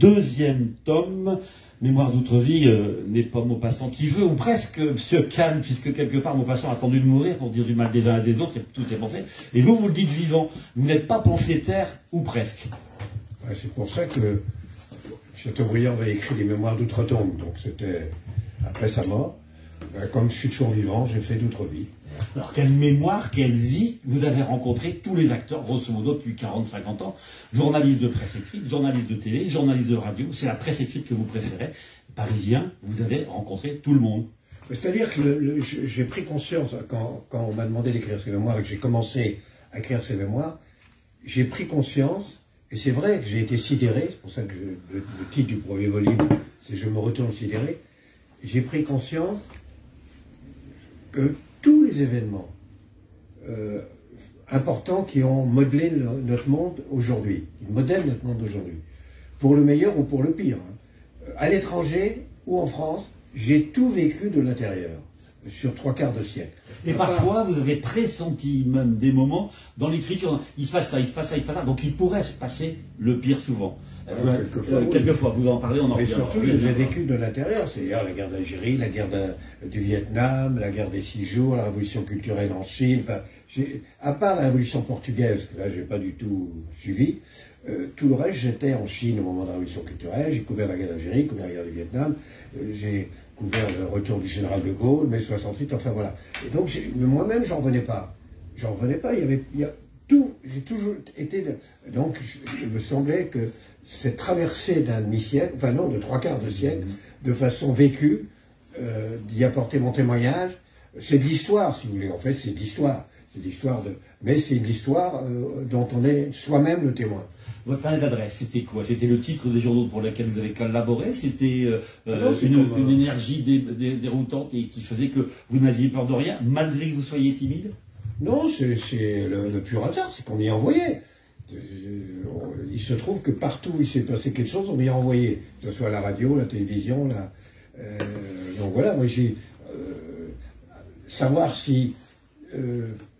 deuxième tome. Mémoire d'Outre-vie n'est pas Maupassant qui veut, ou presque, se calme, puisque quelque part Maupassant a attendu de mourir pour dire du mal des uns et des autres, et toutes ses pensées. Et vous, vous le dites vivant. Vous n'êtes pas pamphlétaire, ou presque. Ouais, c'est pour ça que Chateaubriand avait écrit les Mémoires d'Outre-tombe, donc c'était après sa mort. Comme je suis toujours vivant, j'ai fait d'Outre-vie. Alors, quelle mémoire, quelle vie vous avez rencontré tous les acteurs, grosso modo, depuis 40-50 ans. Journaliste de presse écrite, journaliste de télé, journaliste de radio. C'est la presse écrite que vous préférez. Parisien, vous avez rencontré tout le monde. C'est-à-dire que j'ai pris conscience, quand on m'a demandé d'écrire ces mémoires et que j'ai commencé à écrire ces mémoires, j'ai pris conscience, et c'est vrai que j'ai été sidéré, c'est pour ça que le titre du premier volume, c'est « Je me retourne sidéré », j'ai pris conscience que tous les événements importants qui ont modelé notre monde aujourd'hui, ils modèlent notre monde aujourd'hui, pour le meilleur ou pour le pire, hein. À l'étranger ou en France, j'ai tout vécu de l'intérieur, sur 3/4 de siècle. Et parfois, vous avez pressenti même des moments dans l'écriture, il se passe ça, il se passe ça, il se passe ça, donc il pourrait se passer le pire souvent. Quelquefois, vous en parlez, on en revient. Mais surtout, je les ai vécus de l'intérieur, c'est-à-dire la guerre d'Algérie, la guerre du Vietnam, la guerre des 6 jours, la révolution culturelle en Chine. Enfin, à part la révolution portugaise, que là, j'ai pas du tout suivi, tout le reste, j'étais en Chine au moment de la révolution culturelle, j'ai couvert la guerre d'Algérie, j'ai couvert la guerre du Vietnam, j'ai couvert le retour du général de Gaulle, mai 68, enfin voilà. Et donc, moi-même, j'en revenais pas. J'en revenais pas, tout, j'ai toujours été... Donc, il me semblait que cette traversée d'un demi-siècle, enfin non, de 3/4 de siècle, de façon vécue, d'y apporter mon témoignage, c'est de l'histoire, si vous voulez. En fait, c'est de l'histoire. C'est de l'histoire de... Mais c'est une histoire dont on est soi-même le témoin. Votre carnet d'adresse, c'était quoi? C'était le titre des journaux pour lesquels vous avez collaboré? C'était une énergie déroutante et qui faisait que vous n'aviez peur de rien, malgré que vous soyez timide? Non, c'est le pur hasard, c'est qu'on m'y a envoyé. Il se trouve que partout où il s'est passé quelque chose, on m'y a envoyé. Que ce soit la radio, la télévision, donc voilà, moi j'ai... savoir si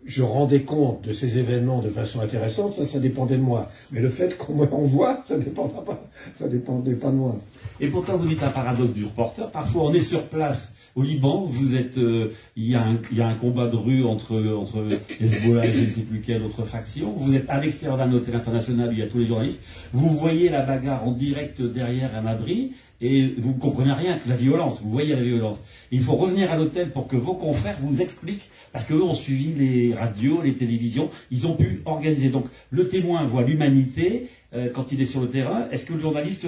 je rendais compte de ces événements de façon intéressante, ça dépendait de moi. Mais le fait qu'on me renvoie, ça dépendait pas de moi. Et pourtant, vous dites un paradoxe du reporter. Parfois, on est sur place au Liban, vous êtes, il y a un combat de rue entre Hezbollah et je ne sais plus quelle autre faction. Vous êtes à l'extérieur d'un hôtel international où il y a tous les journalistes. Vous voyez la bagarre en direct derrière un abri et vous ne comprenez rien que la violence. Vous voyez la violence. Il faut revenir à l'hôtel pour que vos confrères vous expliquent, parce qu'eux ont suivi les radios, les télévisions, ils ont pu organiser. Donc le témoin voit l'humanité quand il est sur le terrain. Est-ce que le journaliste,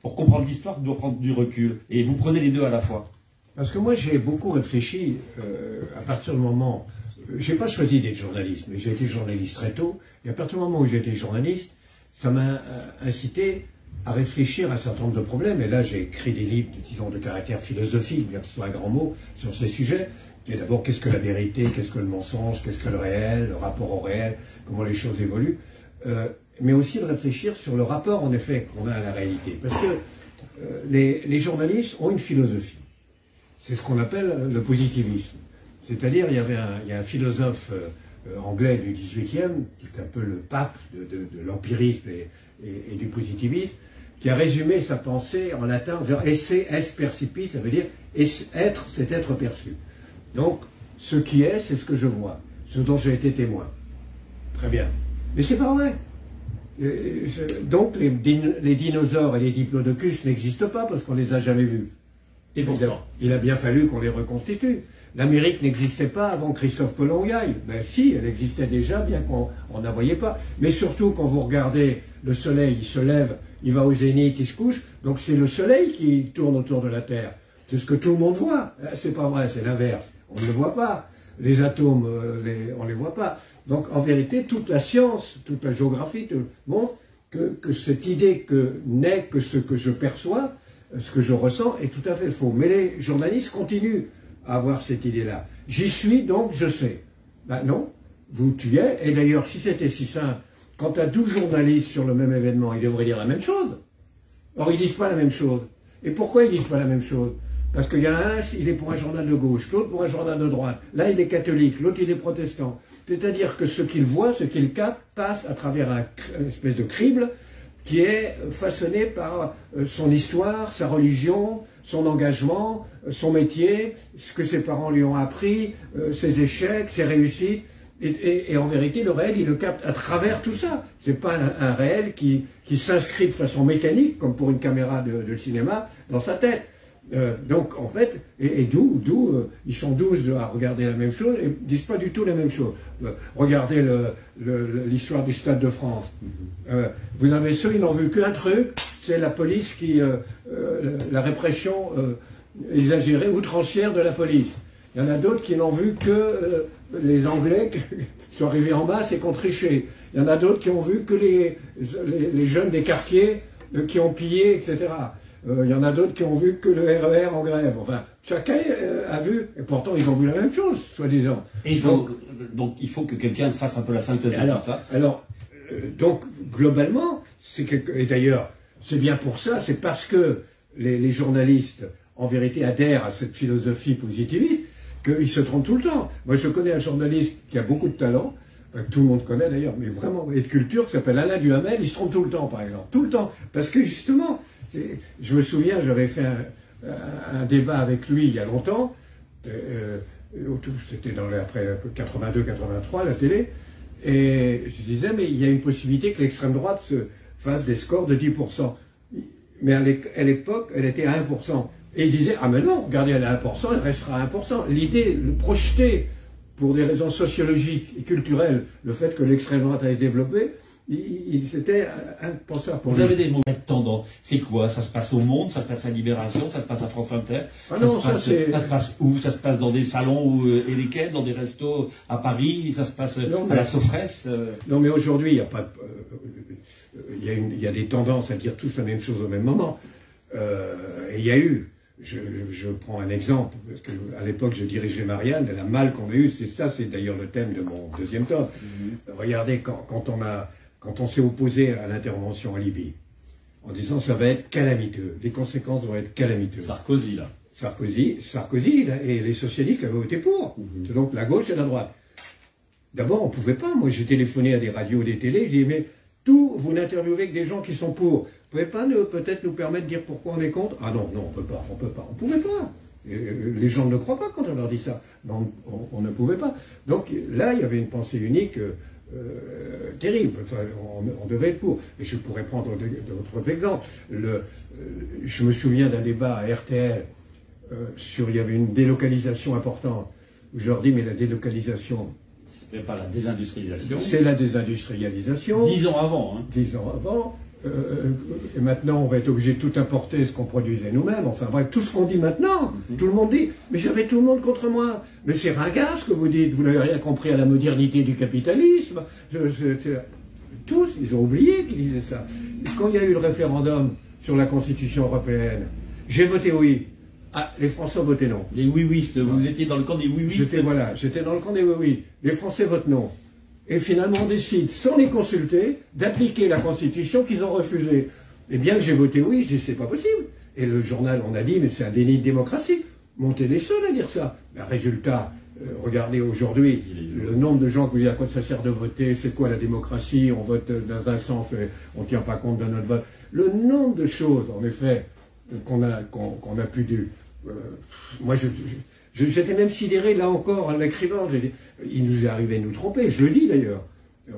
pour comprendre l'histoire, doit prendre du recul? Et vous prenez les deux à la fois? Parce que moi, j'ai beaucoup réfléchi à partir du moment... j'ai pas choisi d'être journaliste, mais j'ai été journaliste très tôt. Et à partir du moment où j'ai été journaliste, ça m'a incité à réfléchir à un certain nombre de problèmes. Et là, j'ai écrit des livres, disons, de caractère philosophique, bien que ce soit un grand mot, sur ces sujets. Et d'abord, qu'est-ce que la vérité, qu'est-ce que le mensonge, qu'est-ce que le réel, le rapport au réel, comment les choses évoluent. Mais aussi de réfléchir sur le rapport, en effet, qu'on a à la réalité. Parce que les journalistes ont une philosophie. C'est ce qu'on appelle le positivisme. C'est-à-dire, il y a un philosophe anglais du XVIIIe, qui est un peu le pape de l'empirisme et du positivisme, qui a résumé sa pensée en latin en disant « esse est percipi », ça veut dire « être, c'est être perçu ». Donc, ce qui est, c'est ce que je vois, ce dont j'ai été témoin. Très bien. Mais c'est pas vrai. Donc, les dinosaures et les diplodocus n'existent pas parce qu'on les a jamais vus. Et pourtant, il a bien fallu qu'on les reconstitue. L'Amérique n'existait pas avant que Christophe Colomb y aille. Ben si, elle existait déjà, bien qu'on n'en voyait pas. Mais surtout, quand vous regardez le soleil, il se lève, il va au zénith, il se couche. Donc c'est le soleil qui tourne autour de la Terre. C'est ce que tout le monde voit. C'est pas vrai, c'est l'inverse. On ne le voit pas. Les atomes, on ne les voit pas. Donc en vérité, toute la science, toute la géographie montre que cette idée que n'est que ce que je perçois, ce que je ressens, est tout à fait faux. Mais les journalistes continuent à avoir cette idée-là. J'y suis, donc je sais. Ben non, vous tu y es. Et d'ailleurs, si c'était si simple, quand tu as 12 journalistes sur le même événement, ils devraient dire la même chose. Or, ils disent pas la même chose. Et pourquoi ils disent pas la même chose? Parce qu'il y en a un, il est pour un journal de gauche, l'autre pour un journal de droite. Là, il est catholique, l'autre, il est protestant. C'est-à-dire que ce qu'il voit, ce qu'il capte, passe à travers une espèce de crible qui est façonné par son histoire, sa religion, son engagement, son métier, ce que ses parents lui ont appris, ses échecs, ses réussites. Et en vérité, le réel, il le capte à travers tout ça. C'est pas un réel qui s'inscrit de façon mécanique, comme pour une caméra de cinéma, dans sa tête. Donc, en fait, d'où ils sont 12 à regarder la même chose et disent pas du tout la même chose. Regardez l'histoire du Stade de France. Vous avez ceux, ils n'ont vu qu'un truc, c'est la police la répression exagérée, outrancière de la police. Il y en a d'autres qui n'ont vu que les Anglais qui sont arrivés en masse et qui ont triché. Il y en a d'autres qui ont vu que les jeunes des quartiers qui ont pillé, etc. Il y en a d'autres qui ont vu que le RER en grève. Enfin, chacun a vu, et pourtant ils ont vu la même chose, soi-disant. Et donc il faut que quelqu'un fasse un peu la synthèse de tout ça. Donc, globalement, et d'ailleurs, c'est bien pour ça, c'est parce que les journalistes, en vérité, adhèrent à cette philosophie positiviste, qu'ils se trompent tout le temps. Moi, je connais un journaliste qui a beaucoup de talent, que tout le monde connaît d'ailleurs, mais vraiment, et de culture, qui s'appelle Alain Duhamel, il se trompe tout le temps, par exemple. Tout le temps. Parce que, justement, je me souviens, j'avais fait un débat avec lui il y a longtemps, c'était après 82-83, la télé, et je disais, mais il y a une possibilité que l'extrême droite se fasse des scores de 10%. Mais à l'époque, elle était à 1%. Et il disait, ah mais non, regardez, elle est à 1%, elle restera à 1%. L'idée de projeter, pour des raisons sociologiques et culturelles, le fait que l'extrême droite allait se développer, c'était impensable pour lui. Vous avez des mots de tendance. C'est quoi? Ça se passe au Monde, ça se passe à Libération, ça se passe à France Inter? Ah non, ça se passe où? Ça se passe dans des salons et lesquels? Dans des restos à Paris? Ça se passe à la Sofresse? Non, mais aujourd'hui, il n'y a pas il y a des tendances à dire tous la même chose au même moment. Et il y a eu, je prends un exemple, parce qu'à l'époque je dirigeais Marianne, et la malle qu'on a eue, c'est d'ailleurs le thème de mon deuxième tome. Regardez, quand on s'est opposé à l'intervention en Libye, en disant ça va être calamiteux, les conséquences vont être calamiteuses. Sarkozy, là. Sarkozy et les socialistes qui avaient voté pour. C'est donc la gauche et la droite. D'abord, on ne pouvait pas. Moi, j'ai téléphoné à des radios, des télés, je dis, mais vous n'interviewez que des gens qui sont pour. Vous ne pouvez pas peut-être nous permettre de dire pourquoi on est contre? Ah non, on ne peut pas. On ne pouvait pas. Les gens ne le croient pas quand on leur dit ça. Non, on ne pouvait pas. Donc là, il y avait une pensée unique terrible. Enfin, on devait être pour. Et je pourrais prendre d'autres exemples. Je me souviens d'un débat à RTL il y avait une délocalisation importante. Où je leur dis, mais la délocalisation... C'est pas la désindustrialisation. C'est la désindustrialisation. 10 ans avant. Hein. 10 ans avant. Et maintenant, on va être obligé de tout importer ce qu'on produisait nous-mêmes. Enfin bref, tout ce qu'on dit maintenant, tout le monde dit, mais j'avais tout le monde contre moi. Mais c'est ringard ce que vous dites, vous n'avez rien compris à la modernité du capitalisme. Tous, ils ont oublié qu'ils disaient ça. Et quand il y a eu le référendum sur la Constitution européenne, j'ai voté oui. Ah, les Français ont voté non. Les oui-wistes, vous étiez dans le camp des oui-wistes. J'étais dans le camp des oui-oui. Les Français votent non. Et finalement, on décide, sans les consulter, d'appliquer la Constitution qu'ils ont refusée. Et bien que j'ai voté oui, je dis, c'est pas possible. Et le journal, on a dit, mais c'est un déni de démocratie. Montez les seuls à dire ça. Ben, résultat, regardez aujourd'hui, le nombre de gens qui vous disent à quoi ça sert de voter, c'est quoi la démocratie, on vote dans un sens, on ne tient pas compte de notre vote. Le nombre de choses, en effet, qu'on a pu dire. Moi, j'étais même sidéré, là encore, en l'écrivant. Il nous est arrivé de nous tromper, je le dis d'ailleurs.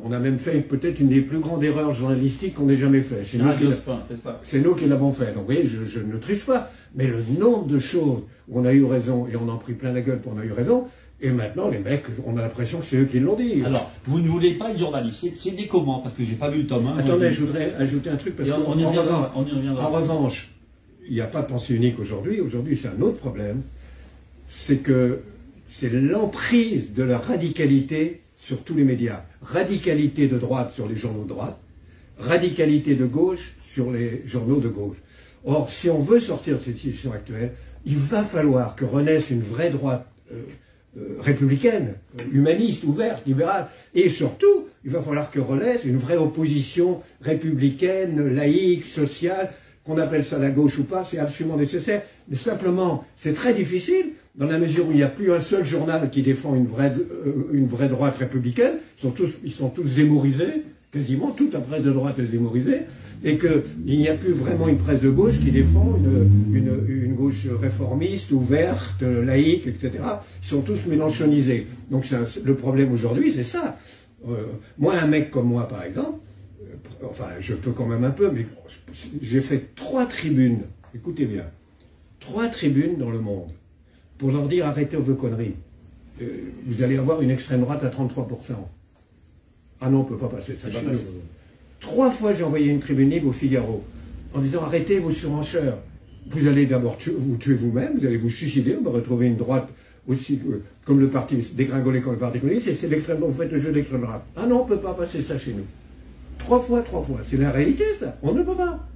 On a même fait peut-être une des plus grandes erreurs journalistiques qu'on ait jamais fait. C'est nous qui l'avons fait. Donc vous voyez, je ne triche pas. Mais le nombre de choses où on a eu raison, et on en prit plein la gueule pour on a eu raison, et maintenant les mecs, on a l'impression que c'est eux qui l'ont dit. Alors, vous ne voulez pas être journaliste, c'est des comment? Parce que j'ai pas vu le tome 1. Attendez, je voudrais ajouter un truc, parce on y reviendra. En revanche, il n'y a pas de pensée unique aujourd'hui. Aujourd'hui, c'est un autre problème. C'est que c'est l'emprise de la radicalité sur tous les médias. Radicalité de droite sur les journaux de droite, radicalité de gauche sur les journaux de gauche. Or, si on veut sortir de cette situation actuelle, il va falloir que renaisse une vraie droite républicaine, humaniste, ouverte, libérale, et surtout, il va falloir que renaisse une vraie opposition républicaine, laïque, sociale, qu'on appelle ça la gauche ou pas, c'est absolument nécessaire. Mais simplement, c'est très difficile, dans la mesure où il n'y a plus un seul journal qui défend une vraie droite républicaine. Ils sont tous zémorisés, quasiment toute la presse de droite est zémorisée, et qu'il n'y a plus vraiment une presse de gauche qui défend une gauche réformiste, ouverte, laïque, etc. Ils sont tous mélanchonisés. Donc le problème aujourd'hui, c'est ça. Moi, un mec comme moi, par exemple, enfin, je peux quand même un peu, mais j'ai fait 3 tribunes, écoutez bien, 3 tribunes dans le monde, pour leur dire arrêtez vos conneries. Vous allez avoir une extrême droite à 33%. Ah non, on ne peut pas passer ça chez nous. 3 fois j'ai envoyé une tribune libre au Figaro, en disant arrêtez vos surenchères. Vous allez d'abord vous tuer vous-même, vous allez vous suicider, on va retrouver une droite aussi comme le parti dégringolé comme le parti communiste, et c'est l'extrême droite, vous faites le jeu d'extrême droite. Ah non, on ne peut pas passer ça chez nous. 3 fois. C'est la réalité, ça. On ne peut pas.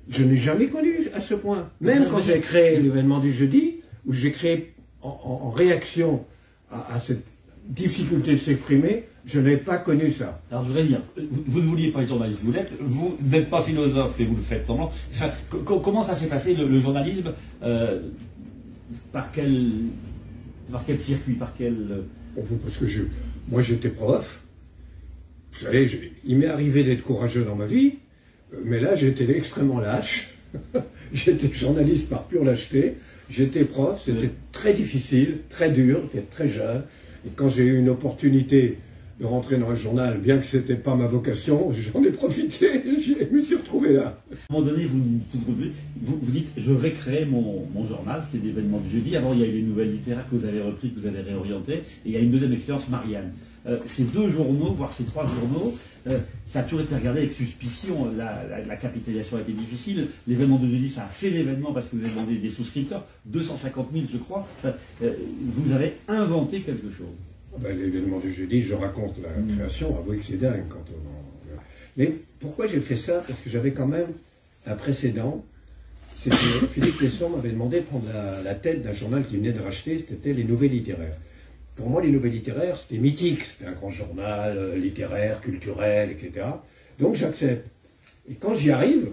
Je n'ai jamais connu à ce point. Même quand j'ai créé l'événement du jeudi, où j'ai créé en réaction à cette difficulté de s'exprimer, je n'ai pas connu ça. Alors je voudrais dire, vous ne vouliez pas être journaliste, vous n'êtes pas philosophe, mais vous le faites semblant. Enfin, comment ça s'est passé, le journalisme par quel circuit, par quel... Parce que moi j'étais prof. Vous savez, il m'est arrivé d'être courageux dans ma vie, mais là j'étais extrêmement lâche. J'étais journaliste par pure lâcheté. J'étais prof, c'était très difficile, très dur, j'étais très jeune. Et quand j'ai eu une opportunité de rentrer dans un journal, bien que ce n'était pas ma vocation, j'en ai profité, je me suis retrouvé là. À un moment donné, vous dites, je vais créer mon journal, c'est l'événement du jeudi. Avant, il y a eu les nouvelles littéraires que vous avez repris, que vous avez réorienté, et il y a une deuxième expérience, Marianne. Ces 2 journaux, voire ces 3 journaux, ça a toujours été regardé avec suspicion. La capitalisation a été difficile. L'événement de jeudi, ça a fait l'événement parce que vous avez demandé des souscripteurs, 250 000 je crois. Vous avez inventé quelque chose. L'événement du jeudi, je raconte la création, avouez que c'est dingue. Mais pourquoi j'ai fait ça? Parce que j'avais quand même un précédent. C'est que Philippe Tesson m'avait demandé de prendre la tête d'un journal qu'il venait de racheter, c'était Les Nouvelles Littéraires. Pour moi, Les Nouvelles Littéraires, c'était mythique. C'était un grand journal littéraire, culturel, etc. Donc j'accepte. Et quand j'y arrive,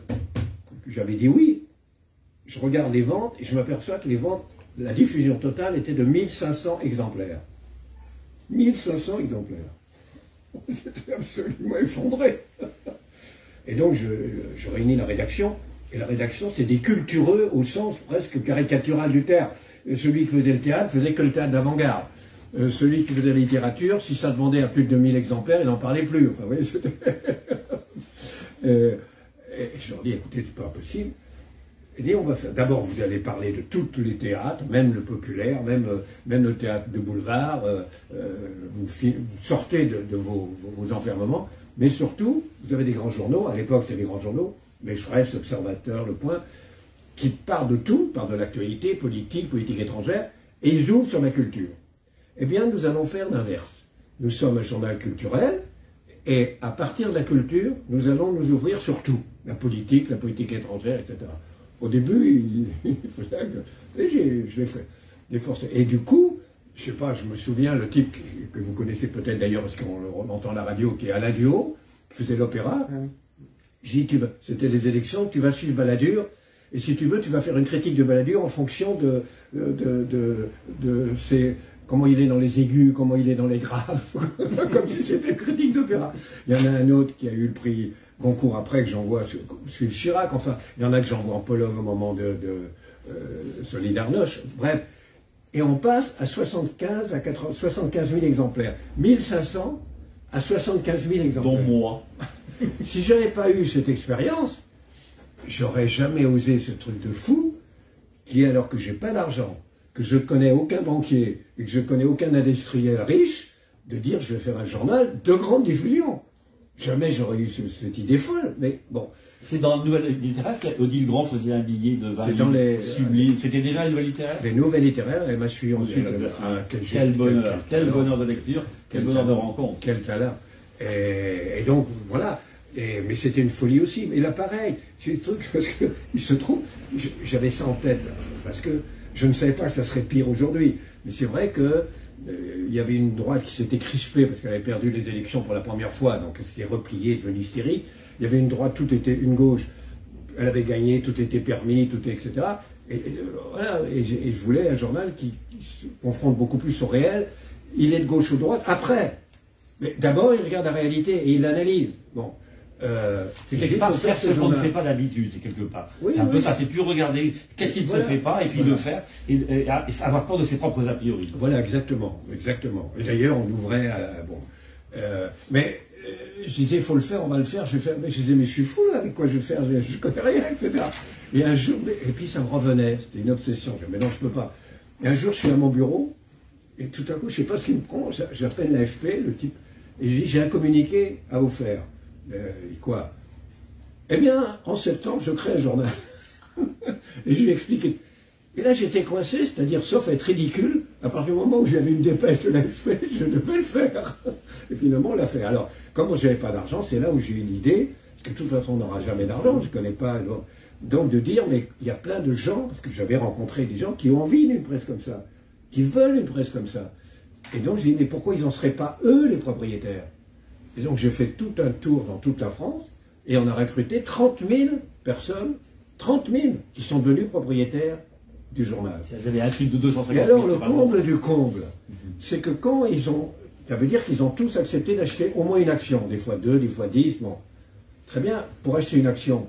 j'avais dit oui. Je regarde les ventes et je m'aperçois que les ventes, la diffusion totale était de 1500 exemplaires. 1500 exemplaires. J'étais absolument effondré. Et donc je réunis la rédaction. Et la rédaction, c'est des cultureux au sens presque caricatural du terme. Celui qui faisait le théâtre faisait que le théâtre d'avant-garde. Celui qui faisait la littérature, si ça se vendait à plus de 2000 exemplaires, il n'en parlait plus. Enfin, vous voyez, et je leur dis, écoutez, c'est pas possible. Et dit, on va faire. D'abord, vous allez parler de tous les théâtres, même le populaire, même le théâtre de boulevard. Vous sortez de vos enfermements, mais surtout, vous avez des grands journaux. À l'époque, c'est des grands journaux, l'Express, l'Observateur, Le Point, qui parlent de tout, parlent de l'actualité politique étrangère, et ils ouvrent sur la culture. Eh bien, nous allons faire l'inverse. Nous sommes un journal culturel, et à partir de la culture, nous allons nous ouvrir sur tout. La politique étrangère, etc. Au début, il fallait que... je l'ai fait. Et du coup, je sais pas, je me souviens, le type que vous connaissez peut-être d'ailleurs, parce qu'on entend la radio, qui est Alain Duhaut, qui faisait l'opéra. J'ai dit, c'était les élections, tu vas suivre Balladur, et si tu veux, tu vas faire une critique de Balladur en fonction de ses... Comment il est dans les aigus, comment il est dans les graves, comme si c'était une critique d'opéra. Il y en a un autre qui a eu le prix Goncourt après, que j'envoie sur Chirac, enfin, il y en a que j'envoie en Pologne au moment de Solidarność, bref. Et on passe à 75 000 exemplaires. 1500 à 75 000 exemplaires. Dont moi. Si je n'avais pas eu cette expérience, j'aurais jamais osé ce truc de fou, qui est alors que j'ai pas d'argent, que je connais aucun banquier et que je connais aucun industriel riche, de dire je vais faire un journal de grande diffusion. Jamais j'aurais eu cette idée folle, mais bon. C'est dans la Nouvelle Littéraire qu'Odile Grand faisait un billet de 20 000 sublime. C'était déjà les Nouvelles Littéraires? Les Nouvelles Littéraires, et m'a suivi ensuite. Quel bonheur de lecture, quel bonheur de rencontre. Quel talent. Et donc, voilà. Mais c'était une folie aussi. Mais là, pareil, c'est le truc, parce que il se trouve, j'avais ça en tête, parce que je ne savais pas que ça serait pire aujourd'hui. Mais c'est vrai que il y avait une droite qui s'était crispée parce qu'elle avait perdu les élections pour la première fois, donc elle s'était repliée, devenue hystérique. Il y avait une droite, tout était une gauche, elle avait gagné, tout était permis, tout etc. Voilà, et je voulais un journal qui se confronte beaucoup plus au réel. Il est de gauche ou de droite. Après, Mais d'abord, il regarde la réalité et il l'analyse. Bon. C'est quelque part faire ce qu'on ne fait pas d'habitude, c'est quelque part. Oui, c'est un peu oui. ça, c'est toujours regarder qu'est-ce qui ne se fait pas et puis le faire et avoir peur de ses propres a priori. Voilà, exactement, exactement. Et d'ailleurs, on ouvrait mais je disais, il faut le faire, on va le faire, je vais faire. Mais je disais, mais je suis fou là, avec quoi je vais le faire, je connais rien, etc. Et un jour, et puis ça me revenait, c'était une obsession. Je disais, mais non, je peux pas. Et un jour, je suis à mon bureau, et tout à coup, je sais pas ce qu'il me prend, j'appelle l'AFP, le type, et je dis, j'ai un communiqué à vous faire. Il dit quoi? Eh bien, en septembre, je crée un journal. Et je lui ai expliqué. Et là, j'étais coincé, c'est-à-dire, sauf être ridicule, à partir du moment où j'avais une dépêche de l'AFP, je devais le faire. Et finalement, on l'a fait. Alors, comme je n'avais pas d'argent, c'est là où j'ai eu l'idée, parce que de toute façon, on n'aura jamais d'argent, je ne connais pas. Donc, de dire, mais il y a plein de gens, parce que j'avais rencontré des gens qui ont envie d'une presse comme ça, qui veulent une presse comme ça. Et donc, je dis, mais pourquoi ils n'en seraient pas, eux, les propriétaires? Et donc, j'ai fait tout un tour dans toute la France, et on a recruté 30 000 personnes, 30 000, qui sont devenus propriétaires du journal. J'avais un truc de 250 000. Et alors, le comble bon. du comble, c'est que quand ils ont... Ça veut dire qu'ils ont tous accepté d'acheter au moins une action, des fois 2, des fois 10, bon. Très bien, pour acheter une action,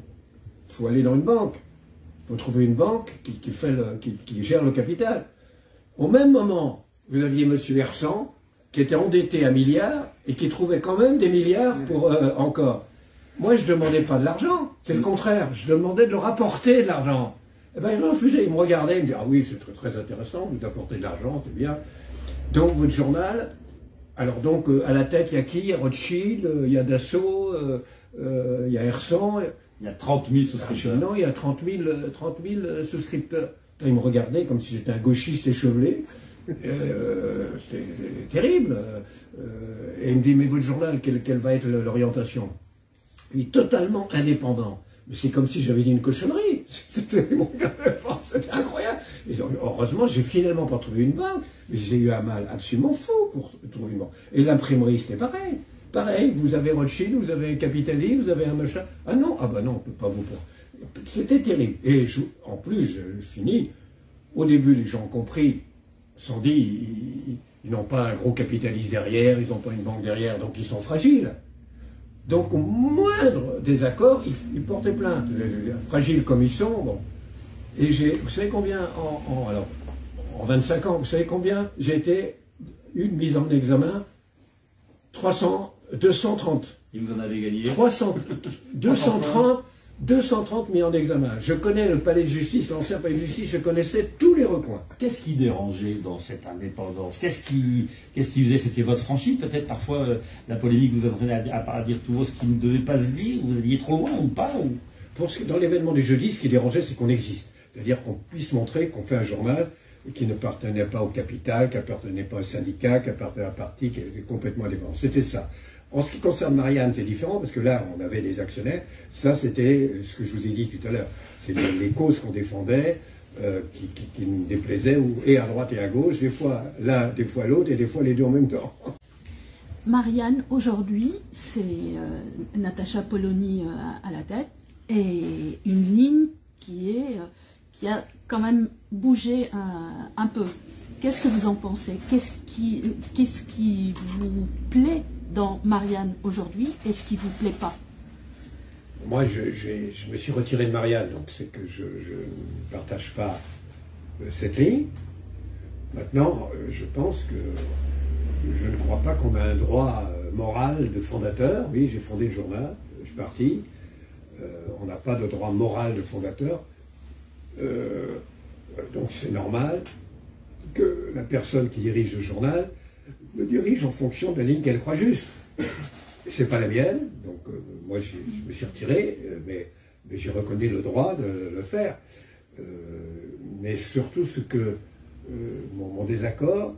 il faut aller dans une banque. Il faut trouver une banque qui gère le capital. Au même moment, vous aviez M. Hersan, qui était endetté à milliards, et qui trouvait quand même des milliards pour encore. Moi, je ne demandais pas de l'argent, c'est le contraire, je demandais de leur apporter de l'argent. Eh bien, il refusait, il me regardait, il me disait, ah oui, c'est très, très intéressant, vous apportez de l'argent, c'est bien. Donc, votre journal, alors donc, à la tête, il y a qui? Il y a Rothschild, il y a Dassault, il y a Hersan. Il y a 30 000 souscripteurs. Non, il y a 30 000 souscripteurs. Il me regardait comme si j'étais un gauchiste échevelé. C'était terrible. Et il me dit, mais votre journal, quelle va être l'orientation? Il est totalement indépendant. Mais c'est comme si j'avais dit une cochonnerie. C'était incroyable. Et donc, heureusement, j'ai finalement pas trouvé une banque, mais j'ai eu un mal absolument fou pour trouver une banque. Et l'imprimerie, c'était pareil. Pareil, vous avez Rothschild, vous avez Capitali, vous avez un machin. Ah non, ah ben non, on peut pas vous... C'était terrible. Et en plus, je finis, au début, les gens ont compris, se sont dit, ils n'ont pas un gros capitaliste derrière, ils n'ont pas une banque derrière, donc ils sont fragiles. Donc, au moindre désaccord, ils portaient plainte. Fragiles comme ils sont, bon. Et vous savez combien, en 25 ans, vous savez combien j'ai été une mise en examen? 230. Et vous en avez gagné 230 mis en examen. Je connais le palais de justice, l'ancien palais de justice, je connaissais tous les recoins. Qu'est-ce qui dérangeait dans cette indépendance? Qu'est-ce qui faisait? C'était votre franchise? Peut-être parfois la polémique vous entraînait à dire tout haut ce qui ne devait pas se dire? Vous alliez trop loin ou pas Dans l'événement du jeudi, ce qui dérangeait, c'est qu'on existe. C'est-à-dire qu'on puisse montrer qu'on fait un journal qui n'appartenait pas au capital, qui n'appartenait pas au syndicat, qui appartenait à un parti qui est complètement indépendant. C'était ça. En ce qui concerne Marianne, c'est différent, parce que là, on avait des actionnaires. Ça, c'était ce que je vous ai dit tout à l'heure. C'est les causes qu'on défendait, qui nous déplaisaient, et à droite et à gauche, des fois l'un, des fois l'autre, et des fois les deux en même temps. Marianne, aujourd'hui, c'est Natacha Polony à la tête, et une ligne qui a quand même bougé un peu. Qu'est-ce que vous en pensez? Qu'est-ce qui vous plaît dans Marianne aujourd'hui et ce qui ne vous plaît pas? Moi, je me suis retiré de Marianne, donc c'est que je ne partage pas cette ligne. Maintenant, je pense que je ne crois pas qu'on a un droit moral de fondateur. Oui, j'ai fondé le journal, je suis parti. On n'a pas de droit moral de fondateur. Donc c'est normal que la personne qui dirige le journal le dirige en fonction de la ligne qu'elle croit juste. C'est pas la mienne, donc moi je me suis retiré, mais j'ai reconnu le droit de le faire. Mais surtout mon désaccord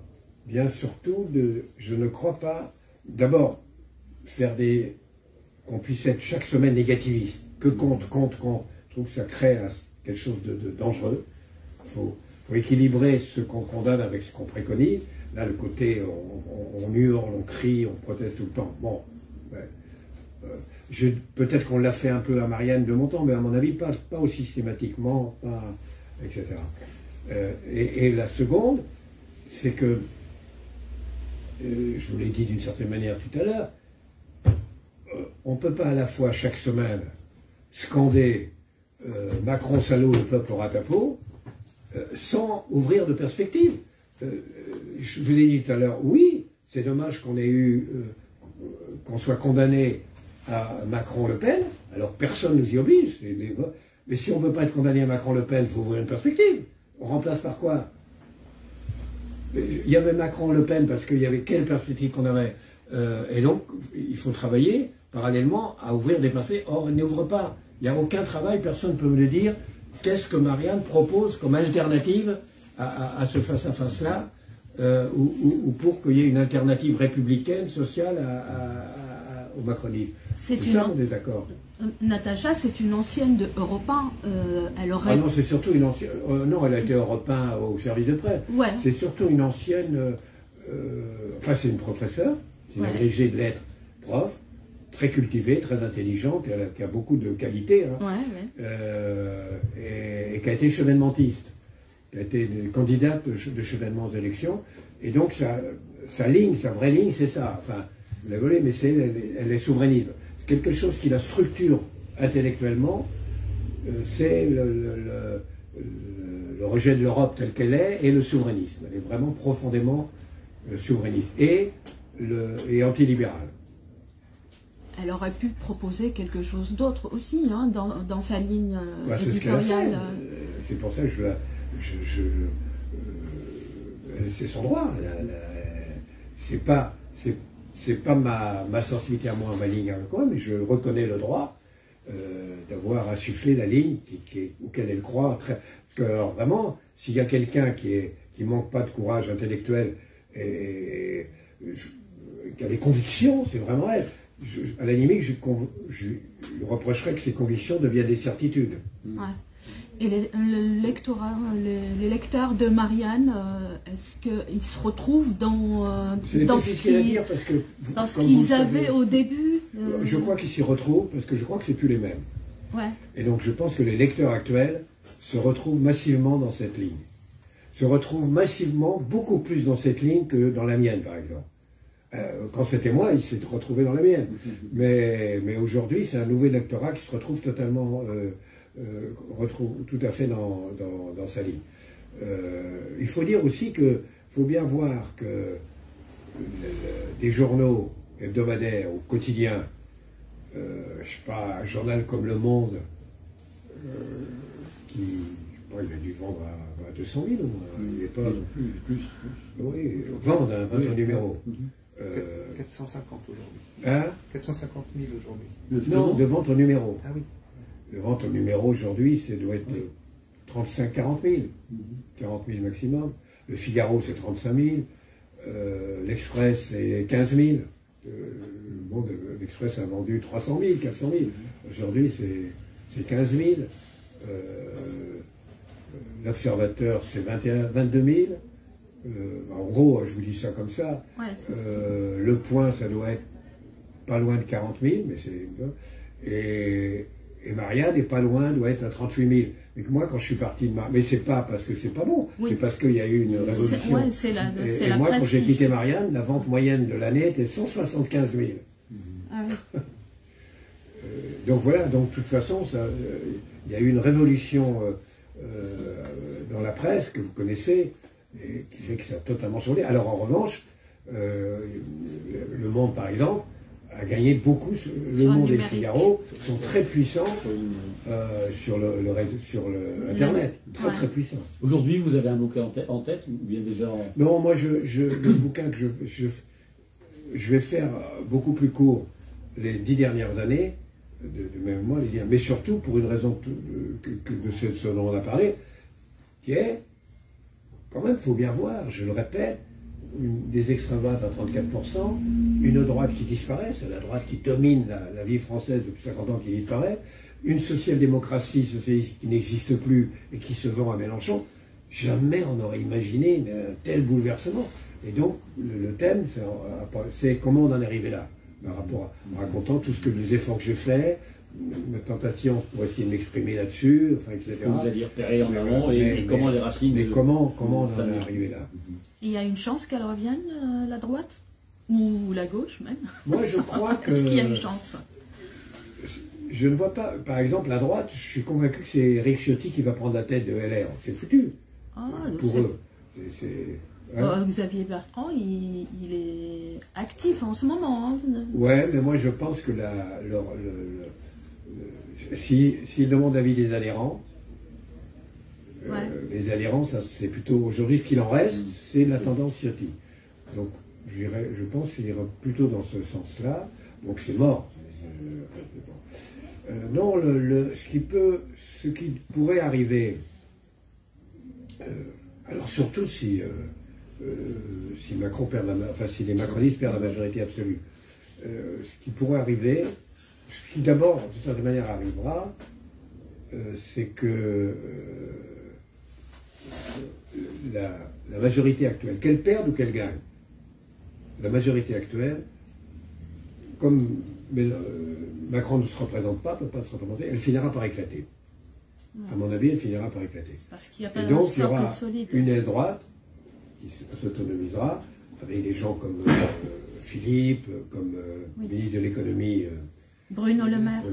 vient surtout de, je ne crois pas, d'abord faire qu'on puisse être chaque semaine négativiste, que compte. Je trouve que ça crée quelque chose de dangereux. Il faut équilibrer ce qu'on condamne avec ce qu'on préconise. Là, le côté, on hurle, on crie, on proteste tout le temps. Bon, ouais. Peut-être qu'on l'a fait un peu à Marianne de mon temps, mais à mon avis, pas aussi systématiquement, etc. Et la seconde, c'est que je vous l'ai dit d'une certaine manière tout à l'heure, on ne peut pas à la fois chaque semaine scander Macron salaud, le peuple aura ta peau, sans ouvrir de perspective. Je vous ai dit tout à l'heure, oui, c'est dommage qu'on ait eu, qu'on soit condamné à Macron-Le Pen, alors personne ne nous y oblige, mais si on ne veut pas être condamné à Macron-Le Pen, il faut ouvrir une perspective. On remplace par quoi? Il y avait Macron-Le Pen parce qu'il y avait quelle perspective qu'on avait, et donc il faut travailler parallèlement à ouvrir des perspectives. Or, il n'ouvre pas. Il n'y a aucun travail, personne ne peut me le dire. Qu'est-ce que Marianne propose comme alternative à ce face-à-face-là, ou pour qu'il y ait une alternative républicaine, sociale au macronisme? C'est ça mon désaccord. Natacha, c'est une ancienne de Europe 1. Elle aurait... Ah non, c'est surtout une ancienne... non, elle a été Europe 1 au service de presse. Ouais. C'est surtout une ancienne... enfin, c'est une professeure, c'est une agrégée de lettres, prof, très cultivée, très intelligente, qui a beaucoup de qualités, hein, et qui a été chevènementiste, qui a été candidate de chevènement aux élections, et donc sa ligne, sa vraie ligne, c'est ça. Enfin, vous la volée, mais elle est souverainiste. C'est quelque chose qui la structure intellectuellement, c'est le rejet de l'Europe telle qu'elle est, et le souverainisme. Elle est vraiment profondément souverainiste, et antilibérale. Elle aurait pu proposer quelque chose d'autre aussi, hein, dans sa ligne éditoriale. C'est pour ça que c'est son droit. C'est pas ma sensibilité à moi, ma ligne à quoi, mais je reconnais le droit d'avoir insufflé la ligne auquel elle croit. Parce que, alors vraiment, s'il y a quelqu'un qui manque pas de courage intellectuel et qui a des convictions, c'est vraiment elle. À la limite, je lui reprocherais que ses convictions deviennent des certitudes. Ouais. Et les lecteurs de Marianne, est-ce qu'ils se retrouvent dans ce qu'ils avaient au début Je crois qu'ils s'y retrouvent, parce que je crois que c'est plus les mêmes. Ouais. Et donc je pense que les lecteurs actuels se retrouvent massivement dans cette ligne. Se retrouvent massivement, beaucoup plus dans cette ligne que dans la mienne, par exemple. Quand c'était moi, il s'est retrouvé dans la mienne. Mais aujourd'hui, c'est un nouvel électorat qui se retrouve totalement, retrouve tout à fait dans sa ligne. Il faut dire aussi que, faut bien voir que des journaux hebdomadaires ou quotidiens, je sais pas, un journal comme Le Monde, qui, il a dû vendre à 200 000 ou moins. Il n'est pas plus. Oui, vendre un numéro. 450 aujourd'hui. Hein 450 000 aujourd'hui. Non, de vente au numéro. Ah oui. De vente au numéro aujourd'hui, ça doit être 35-40 000. 40 000 maximum. Le Figaro, c'est 35 000. L'Express, c'est 15 000. L'Express a vendu 300 000, 400 000. Aujourd'hui, c'est 15 000. L'Observateur, c'est 22 000. En gros, je vous dis ça comme ça. Ouais, Le Point, ça doit être pas loin de 40 000, mais c'est... Et Marianne n'est pas loin, doit être à 38 000. Mais moi, quand je suis parti de mais c'est pas parce que c'est pas bon, c'est parce qu'il y a eu une révolution. Et moi, quand j'ai quitté Marianne, la vente moyenne de l'année était 175 000. Ah oui. Donc voilà, donc de toute façon, il y a eu une révolution dans la presse que vous connaissez, et qui fait que ça a totalement changé. Alors en revanche, Le Monde par exemple a gagné beaucoup. Le Monde et le Figaro sont très puissants sur Internet, très puissants. Aujourd'hui, vous avez un bouquin en tête ou bien déjà Non, moi le bouquin que je vais faire beaucoup plus court les 10 dernières années, de même moi, mais surtout pour une raison de ce dont on a parlé, qui est, quand même, il faut bien voir, je le répète, des extrêmes droites à 34%, une droite qui disparaît, c'est la droite qui domine la vie française depuis 50 ans qui disparaît, une social-démocratie socialiste qui n'existe plus et qui se vend à Mélenchon. Jamais on n'aurait imaginé un tel bouleversement. Et donc, le thème, c'est comment on en est arrivé là, par rapport en racontant tout ce que les efforts que j'ai faits, mes tentations pour essayer de m'exprimer là-dessus, enfin, etc. Vous alliez repérer en amont et comment les racines... Mais comment on en est arrivé là? Il y a une chance qu'elle revienne, la droite? Ou la gauche même. Moi, je crois que... Est-ce qu'il y a une chance? Je ne vois pas... Par exemple, la droite, je suis convaincu que c'est Éric Ciotti qui va prendre la tête de LR. C'est foutu. Pour eux. Xavier Bertrand, il est actif en ce moment. Hein. Ouais, mais moi je pense que s'ils demandent l'avis des adhérents, les adhérents, ça c'est plutôt aujourd'hui ce qu'il en reste, c'est la tendance Ciotti. Donc je pense qu'il ira plutôt dans ce sens-là. Donc c'est mort. Non, ce qui pourrait arriver, alors surtout si Macron perd si les macronistes perdent la majorité absolue, ce qui pourrait arriver, ce qui d'abord, de certaine manière, arrivera, c'est que la majorité actuelle, qu'elle perde ou qu'elle gagne, la majorité actuelle, comme Macron ne se représente pas, ne peut pas se représenter, elle finira par éclater. À mon avis, elle finira par éclater. Parce qu'il y a pas et donc, il y aura solide. une aile droite qui s'autonomisera, avec des gens comme Philippe, comme ministre de l'économie Bruno Le Maire.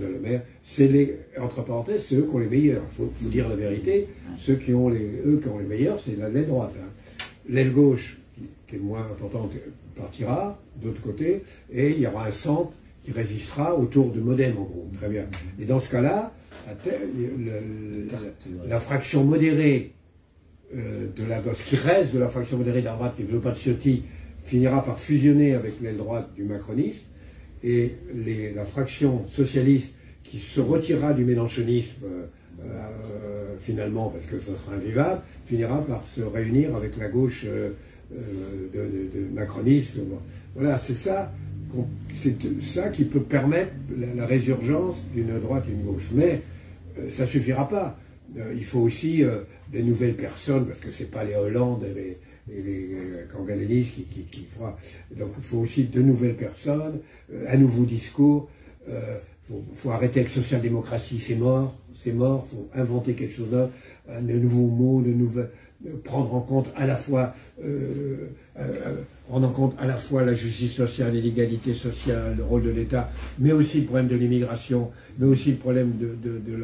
C'est entre parenthèses, c'est eux qui ont les meilleurs. Il faut dire la vérité. Ceux qui ont les meilleurs, c'est l'aile droite. Hein. L'aile gauche, qui est moins importante, partira de l'autre côté, et il y aura un centre qui résistera autour de Modem, en gros. Très bien. Et dans ce cas-là, la fraction modérée ce qui reste de la fraction modérée de la droite qui ne veut pas de Ciotti finira par fusionner avec l'aile droite du macronisme, et la fraction socialiste qui se retirera du mélenchonisme finalement parce que ce sera invivable, finira par se réunir avec la gauche de macronisme. Voilà, c'est ça qui peut permettre la résurgence d'une droite et d'une gauche. Mais ça ne suffira pas. Il faut aussi des nouvelles personnes, parce que ce n'est pas les Hollande et les Kangalenis qui fera. Donc il faut aussi de nouvelles personnes, un nouveau discours. Faut arrêter avec social-démocratie, c'est mort. Il faut inventer quelque chose d'autre, de nouveaux mots, prendre en compte à la fois la justice sociale et l'égalité sociale, le rôle de l'État, mais aussi le problème de l'immigration, mais aussi le problème de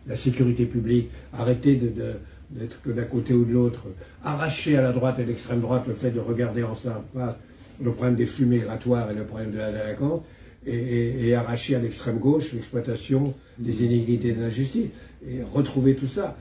la sécurité publique, arrêter d'être que d'un côté ou de l'autre, arracher à la droite et à l'extrême droite le fait de regarder en face le problème des flux migratoires et le problème de la délinquance, et arracher à l'extrême gauche l'exploitation des inégalités et de l'injustice, et retrouver tout ça.